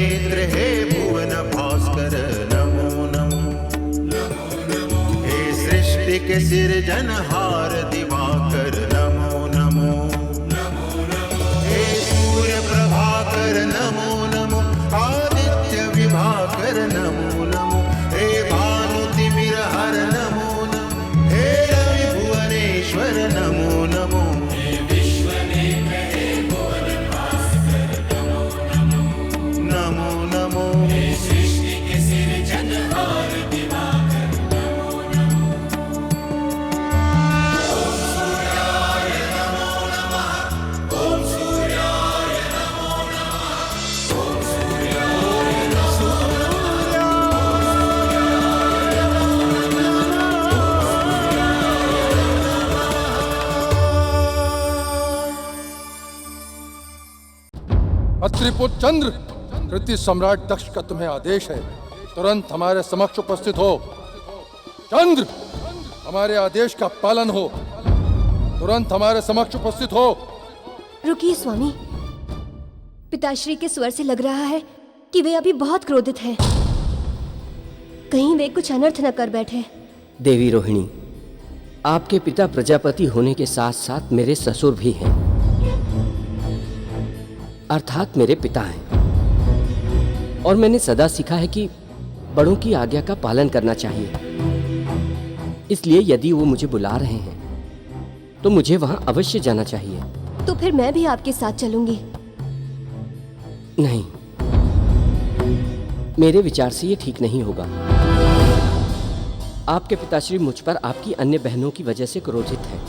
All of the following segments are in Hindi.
नेत्र हे भुवन भास्कर नमो नमो। हे सृष्टि के सिरजनहार दिवाकर नमो नमो। हे सूर्य प्रभाकर नमो नमो। आदित्य विभाकर नमो नमो। हे भानु तिमिरहर नमो नमो। हे रवि भुवनेश्वर नमो नमो। नमो नमो। अत्रिपुत्र चंद्र, कृति सम्राट दक्ष का तुम्हें आदेश है, तुरंत हमारे समक्ष उपस्थित हो। चंद्र, हमारे आदेश का पालन हो, तुरंत हमारे समक्ष उपस्थित हो। रुकिए स्वामी, पिताश्री के स्वर से लग रहा है कि वे अभी बहुत क्रोधित हैं। कहीं वे कुछ अनर्थ न कर बैठे। देवी रोहिणी, आपके पिता प्रजापति होने के साथ साथ मेरे ससुर भी हैं, अर्थात मेरे पिता हैं। और मैंने सदा सीखा है कि बड़ों की आज्ञा का पालन करना चाहिए। इसलिए यदि वो मुझे बुला रहे हैं तो मुझे वहां अवश्य जाना चाहिए। तो फिर मैं भी आपके साथ चलूंगी। नहीं, मेरे विचार से ये ठीक नहीं होगा। आपके पिताश्री मुझ पर आपकी अन्य बहनों की वजह से क्रोधित हैं,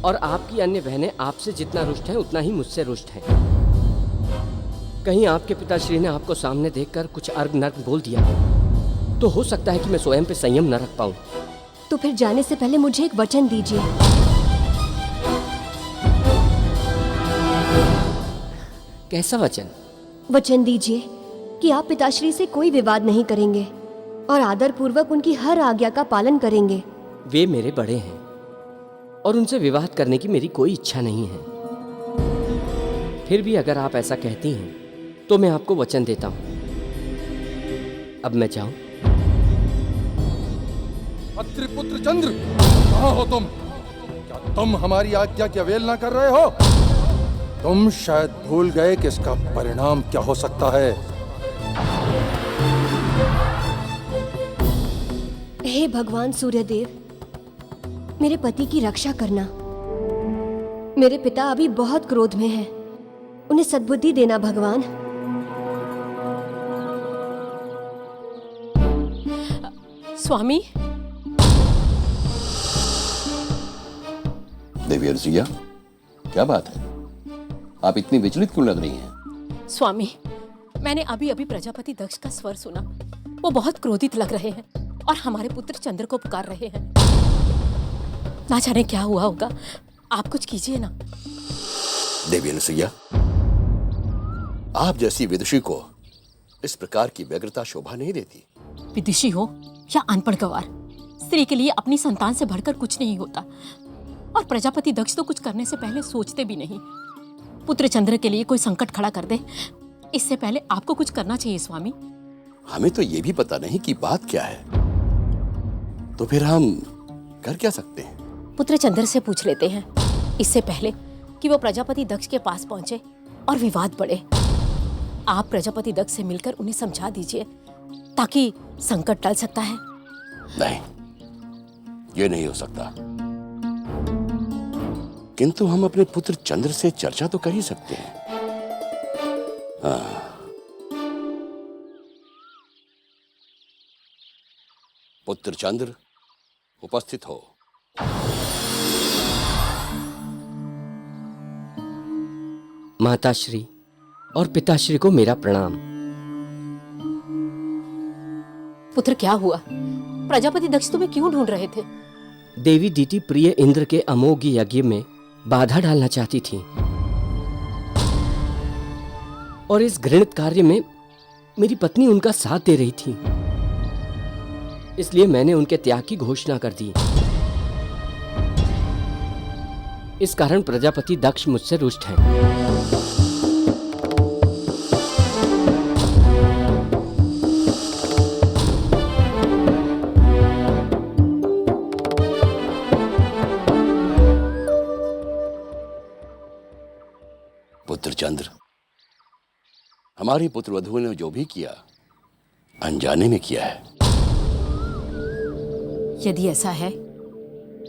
और आपकी अन्य बहनें आपसे जितना रुष्ट हैं उतना ही मुझसे रुष्ट हैं। कहीं आपके पिताश्री ने आपको सामने देखकर कुछ अर्घ नर्क बोल दिया तो हो सकता है कि मैं स्वयं पे संयम न रख पाऊं। तो फिर जाने से पहले मुझे एक वचन दीजिए। कैसा वचन? वचन दीजिए कि आप पिताश्री से कोई विवाद नहीं करेंगे और आदर पूर्वक उनकी हर आज्ञा का पालन करेंगे। वे मेरे बड़े हैं और उनसे विवाद करने की मेरी कोई इच्छा नहीं है। फिर भी अगर आप ऐसा कहती हैं तो मैं आपको वचन देता हूं। अब मैं जाऊं? अत्रिपुत्र चंद्र, कहाँ हो तुम? क्या तुम हमारी आज्ञा की अवहेलना कर रहे हो? तुम शायद भूल गए कि इसका परिणाम क्या हो सकता है। हे भगवान सूर्यदेव, मेरे पति की रक्षा करना। मेरे पिता अभी बहुत क्रोध में हैं। उन्हें सद्बुद्धि देना भगवान। स्वामी। देवी अर्जिया, क्या बात है? आप इतनी विचलित क्यों लग रही हैं? स्वामी, मैंने अभी अभी प्रजापति दक्ष का स्वर सुना। वो बहुत क्रोधित लग रहे हैं और हमारे पुत्र चंद्र को पुकार रहे हैं। ना जाने क्या हुआ होगा, आप कुछ कीजिए ना। देवी अनुसुईया, आप जैसी विदुषी को इस प्रकार की व्यग्रता शोभा नहीं देती। विदुषी हो या अनपढ़ गवार, स्त्री के लिए अपनी संतान से बढ़कर कुछ नहीं होता। और प्रजापति दक्ष तो कुछ करने से पहले सोचते भी नहीं। पुत्र चंद्र के लिए कोई संकट खड़ा कर दे, इससे पहले आपको कुछ करना चाहिए स्वामी। हमें तो ये भी पता नहीं कि बात क्या है, तो फिर हम कर क्या सकते हैं? पुत्र चंद्र से पूछ लेते हैं, इससे पहले कि वो प्रजापति दक्ष के पास पहुंचे और विवाद बढ़े। आप प्रजापति दक्ष से मिलकर उन्हें समझा दीजिए ताकि संकट टल सकता है। नहीं, ये नहीं हो सकता। किंतु हम अपने पुत्र चंद्र से चर्चा तो कर ही सकते हैं। पुत्र चंद्र, उपस्थित हो। माताश्री और पिताश्री को मेरा प्रणाम। पुत्र, क्या हुआ? प्रजापति दक्ष तुम्हें क्यों ढूंढ रहे थे? देवी दीति प्रिय इंद्र के अमोघ यज्ञ में बाधा डालना चाहती थी, और इस घृणित कार्य में मेरी पत्नी उनका साथ दे रही थी। इसलिए मैंने उनके त्याग की घोषणा कर दी। इस कारण प्रजापति दक्ष मुझसे रुष्ट हैं। पुत्र चंद्र, हमारी पुत्रवधू ने जो भी किया अनजाने में किया है। यदि ऐसा है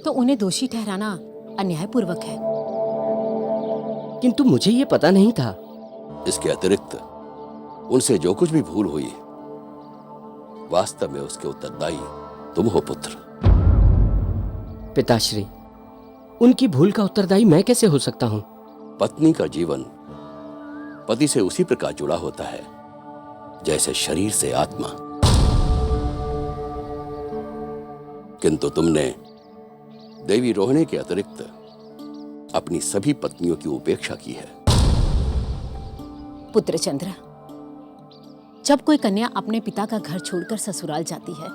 तो उन्हें दोषी ठहराना अन्यायपूर्वक है। किंतु मुझे ये पता नहीं था। इसके अतिरिक्त उनसे जो कुछ भी भूल हुई, वास्तव में उसके उत्तरदायी तुम हो पुत्र। पिताश्री, उनकी भूल का उत्तरदायी मैं कैसे हो सकता हूं? पत्नी का जीवन पति से उसी प्रकार जुड़ा होता है जैसे शरीर से आत्मा। किंतु तुमने देवी रोहिणी के अतिरिक्त अपनी सभी पत्नियों की उपेक्षा की है। पुत्र चंद्र, जब कोई कन्या अपने पिता का घर छोड़कर ससुराल जाती है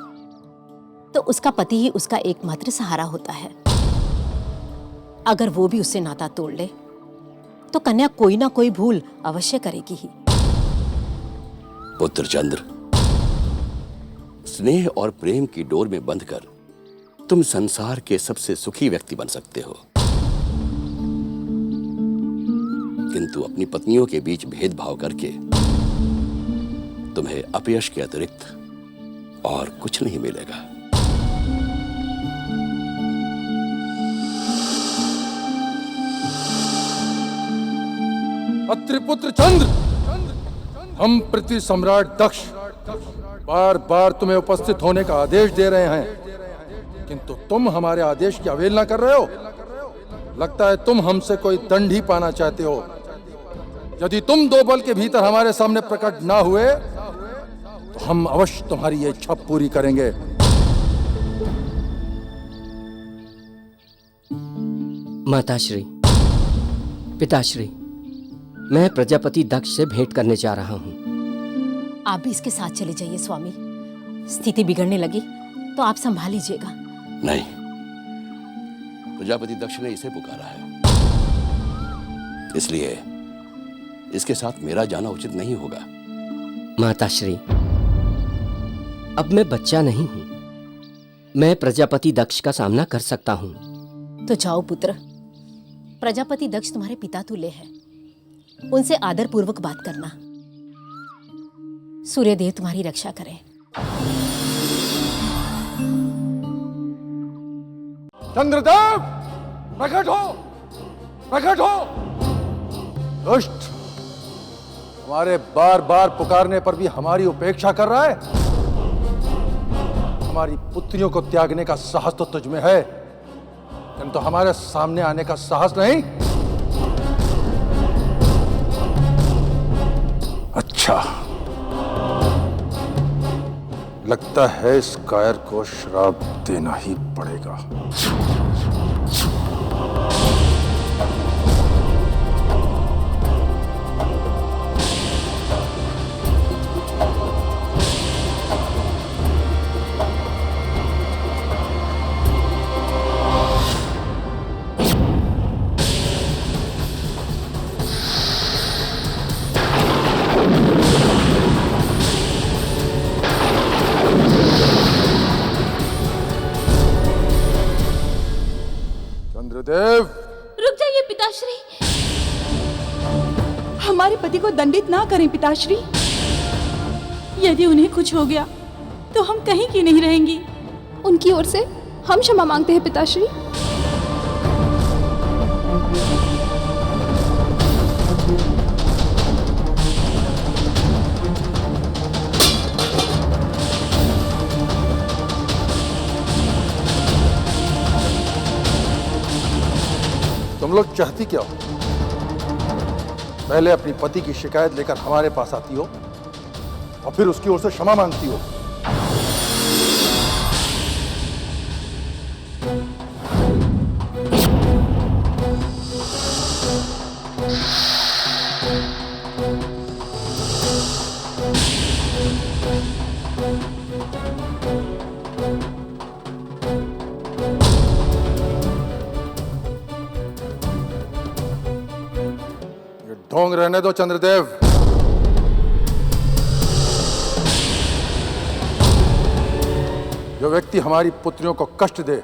तो उसका पति ही उसका एकमात्र सहारा होता है। अगर वो भी उससे नाता तोड़ ले तो कन्या कोई ना कोई भूल अवश्य करेगी ही। पुत्र चंद्र, स्नेह और प्रेम की डोर में बंधकर तुम संसार के सबसे सुखी व्यक्ति बन सकते हो, किंतु अपनी पत्नियों के बीच भेदभाव करके तुम्हें अपयश के अतिरिक्त और कुछ नहीं मिलेगा। अत्रिपुत्र चंद्र, हम पृथ्वी सम्राट दक्ष बार बार तुम्हें उपस्थित होने का आदेश दे रहे हैं, किंतु तुम हमारे आदेश की अवहेलना कर रहे हो। लगता है तुम हमसे कोई दंड ही पाना चाहते हो। यदि तुम 2 बल के भीतर हमारे सामने प्रकट ना हुए तो हम अवश्य तुम्हारी ये इच्छा पूरी करेंगे। माताश्री, पिताश्री, मैं प्रजापति दक्ष से भेंट करने जा रहा हूं। आप भी इसके साथ चले जाइए स्वामी। स्थिति बिगड़ने लगी तो आप संभाल लीजिएगा। नहीं, प्रजापति दक्ष ने इसे पुकारा है, इसलिए इसके साथ मेरा जाना उचित नहीं होगा। माताश्री, अब मैं बच्चा नहीं हूं। मैं प्रजापति दक्ष का सामना कर सकता हूं। तो जाओ पुत्र, प्रजापति दक्ष तुम्हारे पिता तुल्य है, उनसे आदर पूर्वक बात करना। सूर्यदेव तुम्हारी रक्षा करें। चंद्रदेव, प्रकट हो, प्रकट हो। दुष्ट, हमारे बार बार पुकारने पर भी हमारी उपेक्षा कर रहा है। हमारी पुत्रियों को त्यागने का साहस तो तुझ में है, किंतु हमारे सामने आने का साहस नहीं। अच्छा, लगता है इस कायर को श्राप देना ही पड़ेगा। चंद्रदेव, रुक जाइए पिताश्री। हमारे पति को दंडित ना करें पिताश्री। यदि उन्हें कुछ हो गया तो हम कहीं की नहीं रहेंगी। उनकी ओर से हम क्षमा मांगते हैं पिताश्री। तुम लोग चाहती क्या हो? पहले अपनी पति की शिकायत लेकर हमारे पास आती हो और फिर उसकी ओर से क्षमा मांगती हो। ढोंग रहने दो चंद्रदेव। जो व्यक्ति हमारी पुत्रियों को कष्ट दे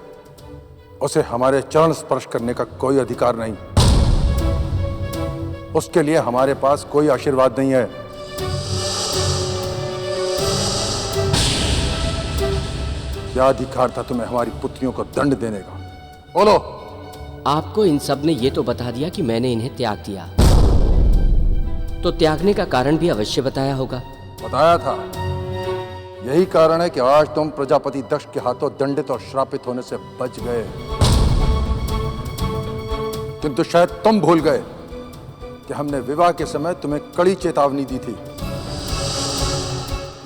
उसे हमारे चरण स्पर्श करने का कोई अधिकार नहीं। उसके लिए हमारे पास कोई आशीर्वाद नहीं है। क्या अधिकार था तुम्हें हमारी पुत्रियों को दंड देने का? बोलो। आपको इन सब ने ये तो बता दिया कि मैंने इन्हें त्याग दिया, तो त्यागने का कारण भी अवश्य बताया होगा। बताया था। यही कारण है कि आज तुम प्रजापति दक्ष के हाथों दंडित और श्रापित होने से बच गए। किंतु शायद तुम भूल गए कि हमने विवाह के समय तुम्हें कड़ी चेतावनी दी थी।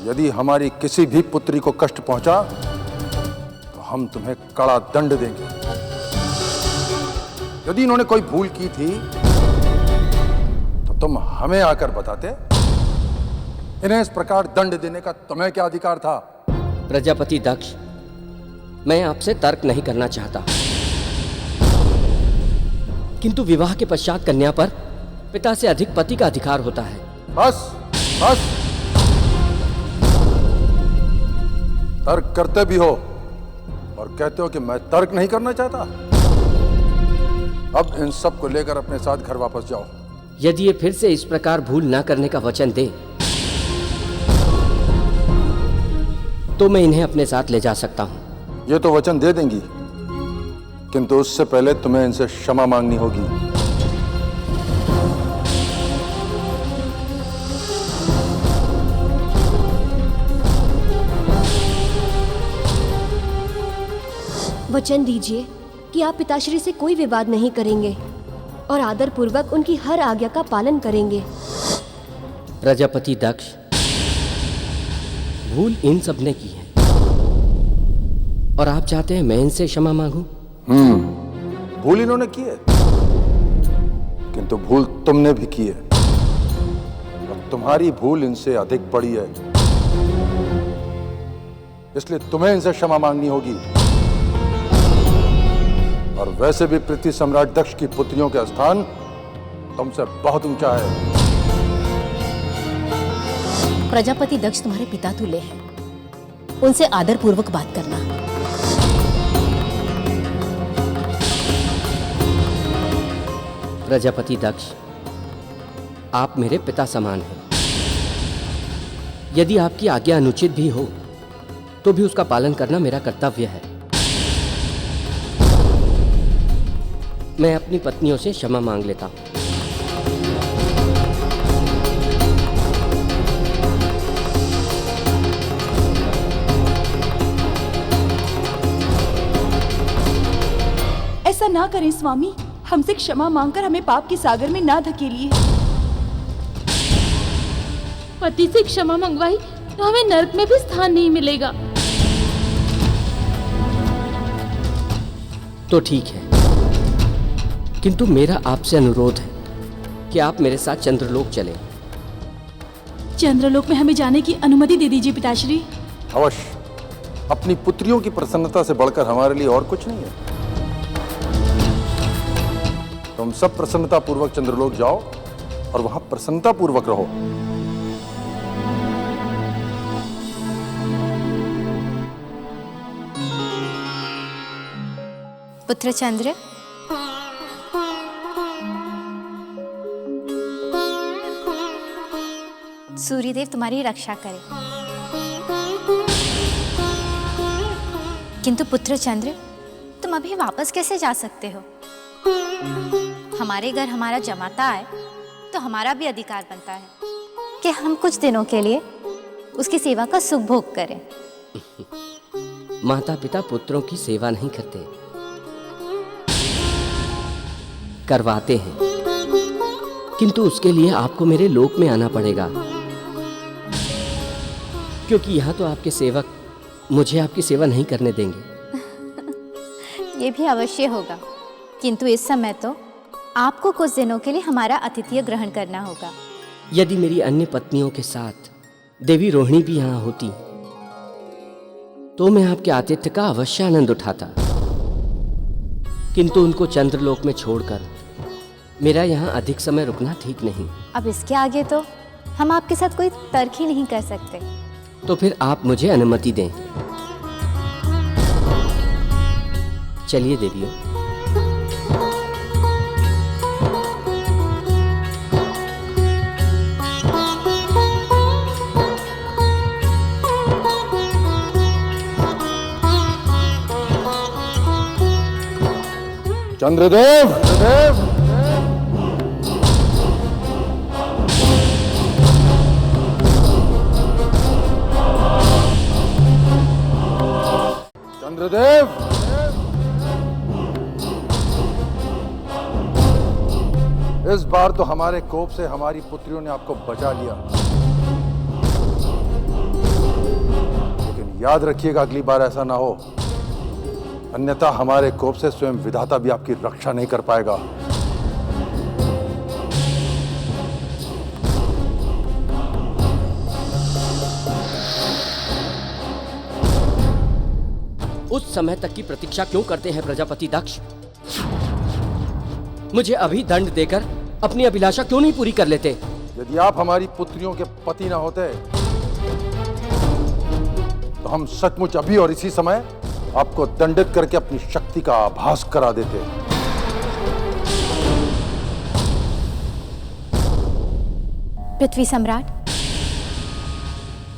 यदि हमारी किसी भी पुत्री को कष्ट पहुंचा तो हम तुम्हें कड़ा दंड देंगे। यदि इन्होंने कोई भूल की थी तो तुम हमें आकर बताते। इन्हें इस प्रकार दंड देने का तुम्हें क्या अधिकार था? प्रजापति दक्ष, मैं आपसे तर्क नहीं करना चाहता, किंतु विवाह के पश्चात कन्या पर पिता से अधिक पति का अधिकार होता है। बस बस, तर्क करते भी हो और कहते हो कि मैं तर्क नहीं करना चाहता। अब इन सब को लेकर अपने साथ घर वापस जाओ। यदि ये फिर से इस प्रकार भूल ना करने का वचन दे तो मैं इन्हें अपने साथ ले जा सकता हूं। ये तो वचन दे देंगी, किंतु उससे पहले तुम्हें इनसे क्षमा मांगनी होगी। वचन दीजिए कि आप पिताश्री से कोई विवाद नहीं करेंगे और आदर पूर्वक उनकी हर आज्ञा का पालन करेंगे। प्रजापति दक्ष, भूल इन सब ने की है और आप चाहते हैं मैं इनसे क्षमा मांगूं? भूल इन्होंने की है, किंतु भूल तुमने भी की है और तुम्हारी भूल इनसे अधिक बड़ी है, इसलिए तुम्हें इनसे क्षमा मांगनी होगी। और वैसे भी पृथ्वी सम्राट दक्ष की पुत्रियों का स्थान तुमसे बहुत ऊंचा है। प्रजापति दक्ष तुम्हारे पिता तुल्य हैं, उनसे आदर पूर्वक बात करना। प्रजापति दक्ष, आप मेरे पिता समान हैं। यदि आपकी आज्ञा अनुचित भी हो तो भी उसका पालन करना मेरा कर्तव्य है। मैं अपनी पत्नियों से क्षमा मांग लेता हूं। ऐसा ना करें स्वामी, हमसे क्षमा मांगकर हमें पाप के सागर में ना धकेलिए। पति से क्षमा मंगवाई तो हमें नरक में भी स्थान नहीं मिलेगा। तो ठीक है, किंतु मेरा आपसे अनुरोध है कि आप मेरे साथ चंद्रलोक चलें। चंद्रलोक में हमें जाने की अनुमति दे दीजिए पिताश्री। अवश्य। अपनी पुत्रियों की प्रसन्नता से बढ़कर हमारे लिए और कुछ नहीं है। तुम सब प्रसन्नता पूर्वक चंद्रलोक जाओ और वहां प्रसन्नता पूर्वक रहो। पुत्र चंद्र, सूर्यदेव तुम्हारी रक्षा करे। किंतु पुत्र चंद्र, तुम अभी वापस कैसे जा सकते हो? हमारे घर हमारा जमाता आए तो हमारा भी अधिकार बनता है कि हम कुछ दिनों के लिए उसकी सेवा का सुख भोग करें। माता पिता पुत्रों की सेवा नहीं करते, करवाते हैं, किंतु उसके लिए आपको मेरे लोक में आना पड़ेगा, क्योंकि यहाँ तो आपके सेवक मुझे आपकी सेवा नहीं करने देंगे। ये भी अवश्य होगा, किंतु इस समय तो आपको कुछ दिनों के लिए हमारा आतिथ्य ग्रहण करना होगा। यदि मेरी अन्य पत्नियों के साथ देवी रोहिणी भी यहाँ होती तो मैं आपके आतिथ्य का अवश्य आनंद उठाता, किंतु उनको चंद्रलोक में छोड़कर मेरा यहाँ अधिक समय रुकना ठीक नहीं। अब इसके आगे तो हम आपके साथ कोई तर्क ही नहीं कर सकते। तो फिर आप मुझे अनुमति दें। चलिए देवियों। चंद्रदेव, चंद्रदेव। चंद्रदेव, इस बार तो हमारे कोप से हमारी पुत्रियों ने आपको बचा लिया, लेकिन याद रखिएगा अगली बार ऐसा ना हो, अन्यथा हमारे कोप से स्वयं विधाता भी आपकी रक्षा नहीं कर पाएगा। उस समय तक की प्रतीक्षा क्यों करते हैं प्रजापति दक्ष? मुझे अभी दंड देकर अपनी अभिलाषा क्यों नहीं पूरी कर लेते? यदि आप हमारी पुत्रियों के पति ना होते तो हम सचमुच अभी और इसी समय आपको दंडित करके अपनी शक्ति का आभास करा देते। पृथ्वी सम्राट,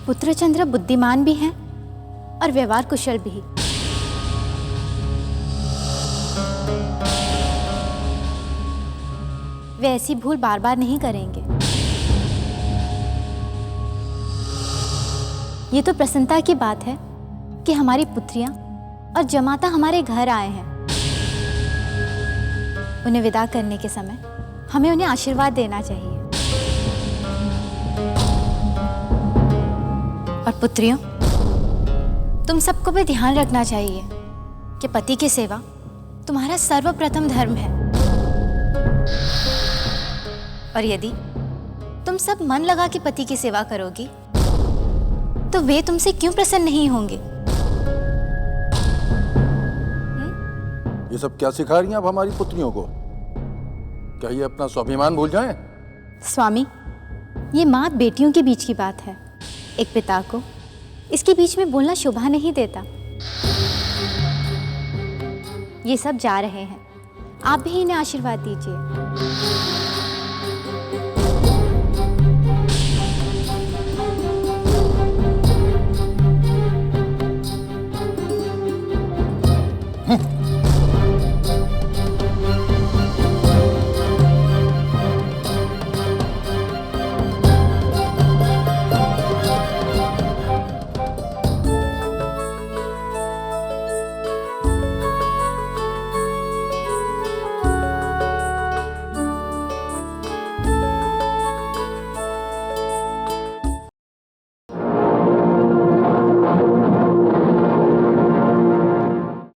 पुत्रचंद्र बुद्धिमान भी हैं और व्यवहार कुशल भी। वे ऐसी भूल बार बार नहीं करेंगे। ये तो प्रसन्नता की बात है कि हमारी पुत्रियां और जमाता हमारे घर आए हैं। उन्हें विदा करने के समय हमें उन्हें आशीर्वाद देना चाहिए। और पुत्रियों, तुम सबको भी ध्यान रखना चाहिए कि पति की सेवा तुम्हारा सर्वप्रथम धर्म है। और यदि तुम सब मन लगा के पति की सेवा करोगी तो वे तुमसे क्यों प्रसन्न नहीं होंगे? ये सब क्या सिखा रही हैं आप हमारी पुत्रियों को? क्या ये अपना स्वाभिमान भूल जाएं? स्वामी, ये माँ बेटियों के बीच की बात है। एक पिता को इसके बीच में बोलना शोभा नहीं देता। ये सब जा रहे हैं, आप भी इन्हें आशीर्वाद दीजिए।